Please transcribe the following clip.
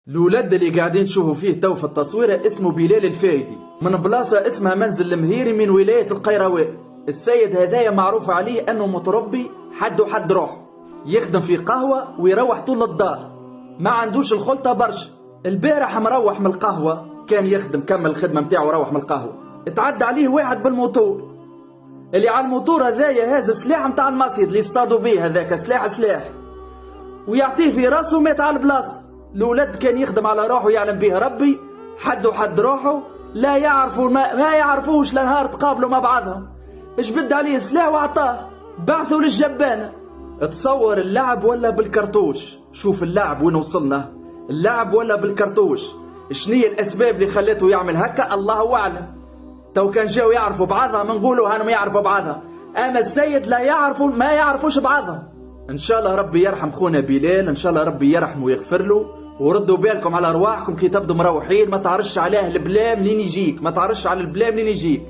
الولد اللي قاعدين تشوفوا فيه تو في التصوير اسمه بلال الفايدي من بلاصة اسمها منزل المهيري من ولاية القيروان. السيد هذايا معروف عليه انه متربي حد وحد روحه، يخدم في قهوة ويروح طول الدار، ما عندوش الخلطة برشا. البارح مروح من القهوة، كان يخدم كمل الخدمة متاعه وروح من القهوة، اتعدى عليه واحد بالموتور. اللي على الموتور هذايا هذا سلاح متاع المصيد اللي يصطادوا بيه، هذاك سلاح ويعطيه في راسه مات على البلاصة. الولد كان يخدم على روحه يعلم به ربي، حد وحد روحه، لا يعرفوا ما يعرفوش لنهار تقابلوا مع بعضهم. جبد عليه سلاح وعطاه، بعثوا للجبانة. تصور اللعب ولا بالكرتوش؟ شوف اللعب وين وصلنا، اللعب ولا بالكرتوش؟ شنية الأسباب اللي خلته يعمل هكا؟ الله أعلم. تو كان جاو يعرفوا بعضها منقولوا هانم يعرفوا بعضها، أما السيد لا يعرفوا ما يعرفوش بعضهم. إن شاء الله ربي يرحم خونا بلال، إن شاء الله ربي يرحمه ويغفر له. وردوا بالكم على أرواحكم كي تبدوا مروحين، ما تعرفش عليه البلا منين يجيك، ما تعرفش على البلا منين يجيك.